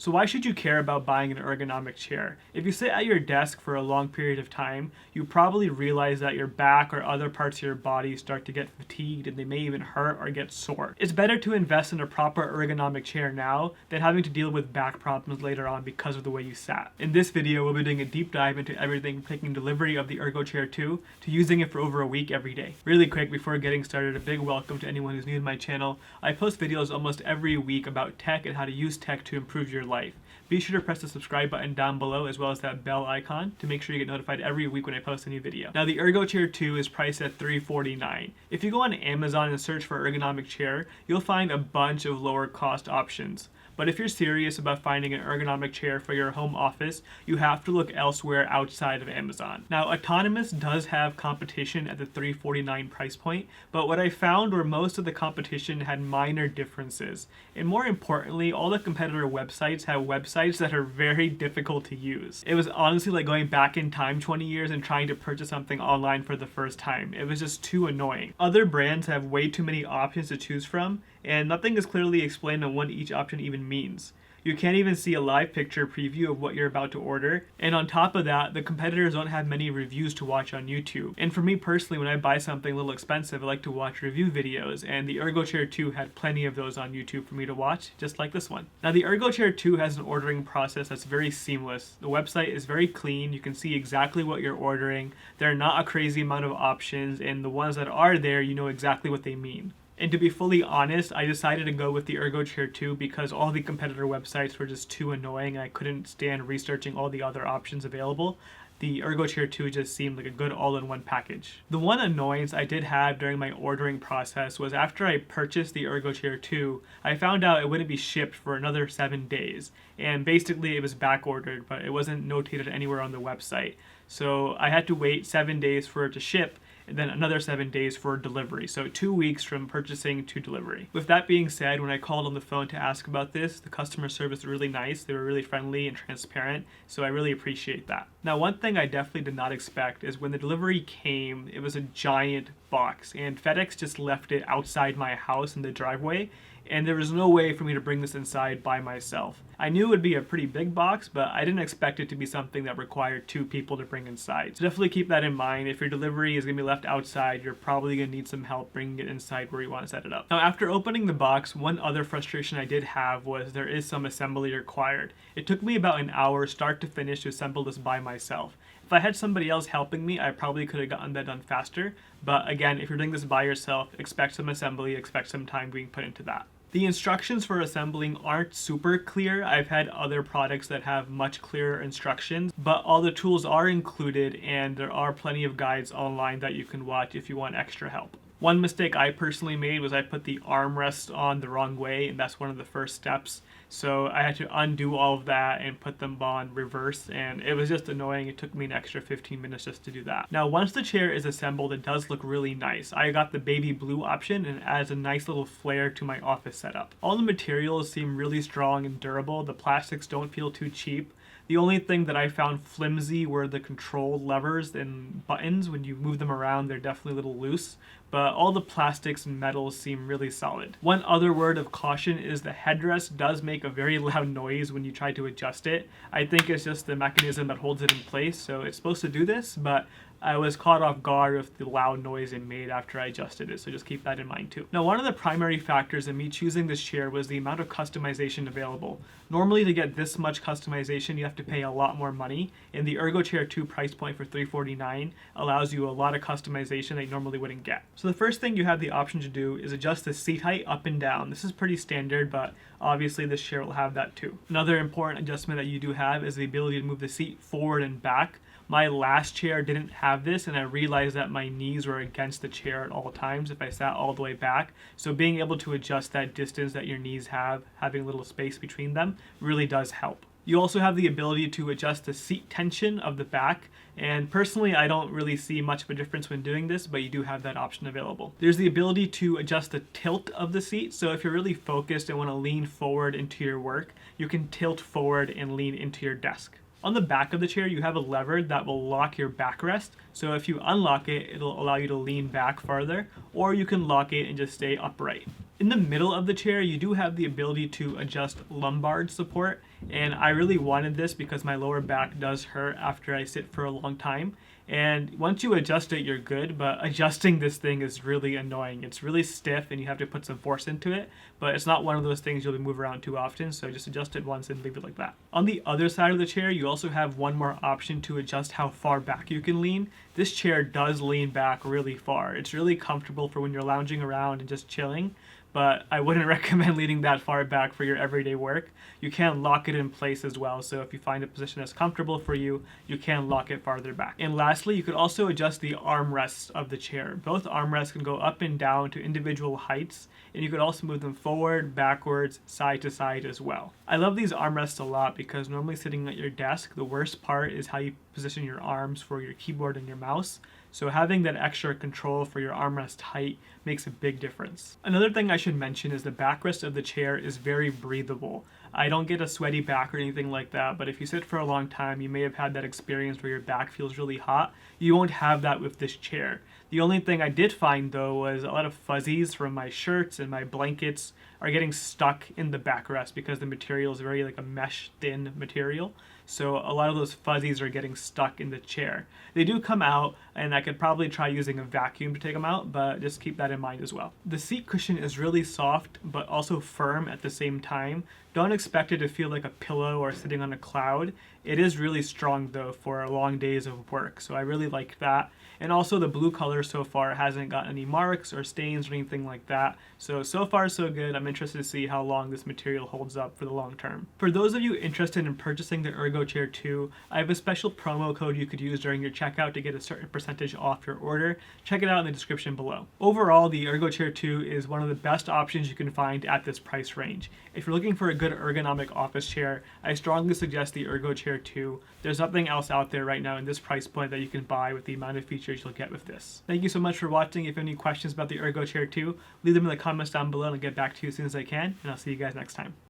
So why should you care about buying an ergonomic chair? If you sit at your desk for a long period of time, you probably realize that your back or other parts of your body start to get fatigued and they may even hurt or get sore. It's better to invest in a proper ergonomic chair now than having to deal with back problems later on because of the way you sat. In this video, we'll be doing a deep dive into everything from taking delivery of the ErgoChair 2 to using it for over a week every day. Really quick, before getting started, a big welcome to anyone who's new to my channel. I post videos almost every week about tech and how to use tech to improve your life. Be sure to press the subscribe button down below as well as that bell icon to make sure you get notified every week when I post a new video. Now the ErgoChair 2 is priced at $349. If you go on Amazon and search for ergonomic chair, you'll find a bunch of lower cost options. But if you're serious about finding an ergonomic chair for your home office, you have to look elsewhere outside of Amazon. Now, Autonomous does have competition at the $349 price point, but what I found were most of the competition had minor differences. And more importantly, all the competitor websites have websites that are very difficult to use. It was honestly like going back in time 20 years and trying to purchase something online for the first time. It was just too annoying. Other brands have way too many options to choose from, and nothing is clearly explained on what each option even means. You can't even see a live picture preview of what you're about to order, and on top of that, the competitors don't have many reviews to watch on YouTube. And for me personally, when I buy something a little expensive, I like to watch review videos, and the ErgoChair 2 had plenty of those on YouTube for me to watch, just like this one. Now the ErgoChair 2 has an ordering process that's very seamless. The website is very clean, you can see exactly what you're ordering, there are not a crazy amount of options, and the ones that are there, you know exactly what they mean. And to be fully honest, I decided to go with the ErgoChair 2 because all the competitor websites were just too annoying and I couldn't stand researching all the other options available. The ErgoChair 2 just seemed like a good all-in-one package. The one annoyance I did have during my ordering process was after I purchased the ErgoChair 2, I found out it wouldn't be shipped for another 7 days. And basically it was back ordered, but it wasn't notated anywhere on the website. So I had to wait 7 days for it to ship, and then another 7 days for delivery. So 2 weeks from purchasing to delivery. With that being said, when I called on the phone to ask about this, the customer service was really nice. They were really friendly and transparent, so I really appreciate that. Now, one thing I definitely did not expect is when the delivery came, it was a giant box, and FedEx just left it outside my house in the driveway, and there was no way for me to bring this inside by myself. I knew it would be a pretty big box, but I didn't expect it to be something that required 2 people to bring inside. So definitely keep that in mind. If your delivery is going to be left outside, you're probably going to need some help bringing it inside where you want to set it up. Now, after opening the box, one other frustration I did have was there is some assembly required. It took me about an hour start to finish to assemble this by myself. If I had somebody else helping me, I probably could have gotten that done faster. But again, if you're doing this by yourself, expect some assembly, expect some time being put into that. The instructions for assembling aren't super clear. I've had other products that have much clearer instructions, but all the tools are included and there are plenty of guides online that you can watch if you want extra help. One mistake I personally made was I put the armrests on the wrong way, and that's one of the first steps. So I had to undo all of that and put them on reverse, and it was just annoying. It took me an extra 15 minutes just to do that. Now, once the chair is assembled, it does look really nice. I got the baby blue option and it adds a nice little flair to my office setup. All the materials seem really strong and durable. The plastics don't feel too cheap. The only thing that I found flimsy were the control levers and buttons. When you move them around, they're definitely a little loose, but all the plastics and metals seem really solid. One other word of caution is the headrest does make a very loud noise when you try to adjust it. I think it's just the mechanism that holds it in place, so it's supposed to do this, but I was caught off guard with the loud noise it made after I adjusted it, so just keep that in mind too. Now, one of the primary factors in me choosing this chair was the amount of customization available. Normally, to get this much customization, you have to pay a lot more money, and the ErgoChair 2 price point for $349 allows you a lot of customization that you normally wouldn't get. So the first thing you have the option to do is adjust the seat height up and down. This is pretty standard, but obviously this chair will have that too. Another important adjustment that you do have is the ability to move the seat forward and back. My last chair didn't have this, and I realized that my knees were against the chair at all times if I sat all the way back. So being able to adjust that distance that your knees have, having a little space between them, really does help. You also have the ability to adjust the seat tension of the back, and personally I don't really see much of a difference when doing this, but you do have that option available. There's the ability to adjust the tilt of the seat, so if you're really focused and want to lean forward into your work, you can tilt forward and lean into your desk. On the back of the chair, you have a lever that will lock your backrest. So if you unlock it, it'll allow you to lean back farther, or you can lock it and just stay upright. In the middle of the chair, you do have the ability to adjust lumbar support, And I really wanted this because my lower back does hurt after I sit for a long time. And once you adjust it, you're good, but adjusting this thing is really annoying. It's really stiff and you have to put some force into it, but it's not one of those things you'll move around too often, so just adjust it once and leave it like that. On the other side of the chair, you also have one more option to adjust how far back you can lean. This chair does lean back really far. It's really comfortable for when you're lounging around and just chilling, but I wouldn't recommend leaning that far back for your everyday work. You can lock it in place as well, so if you find a position that's comfortable for you, you can lock it farther back. And lastly, you could also adjust the armrests of the chair. Both armrests can go up and down to individual heights, and you could also move them forward, backwards, side to side as well. I love these armrests a lot because normally sitting at your desk, the worst part is how you position your arms for your keyboard and your mouse. So having that extra control for your armrest height makes a big difference. Another thing I should mention is the backrest of the chair is very breathable. I don't get a sweaty back or anything like that, but if you sit for a long time, you may have had that experience where your back feels really hot. You won't have that with this chair. The only thing I did find though was a lot of fuzzies from my shirts and my blankets are getting stuck in the backrest because the material is very like a mesh thin material. So a lot of those fuzzies are getting stuck in the chair. They do come out, and I could probably try using a vacuum to take them out, but just keep that in mind as well. The seat cushion is really soft, but also firm at the same time. Don't expect it to feel like a pillow or sitting on a cloud. It is really strong though for long days of work, so I really like that. And also the blue color so far hasn't got any marks or stains or anything like that. So far so good. I'm interested to see how long this material holds up for the long term. For those of you interested in purchasing the ErgoChair 2, I have a special promo code you could use during your checkout to get a certain percentage off your order. Check it out in the description below. Overall, the ErgoChair 2 is one of the best options you can find at this price range. If you're looking for a good ergonomic office chair, I strongly suggest the ErgoChair 2. There's nothing else out there right now in this price point that you can buy with the amount of features you'll get with this. Thank you so much for watching. If you have any questions about the ErgoChair 2, leave them in the comments down below and I'll get back to you as soon as I can, and I'll see you guys next time.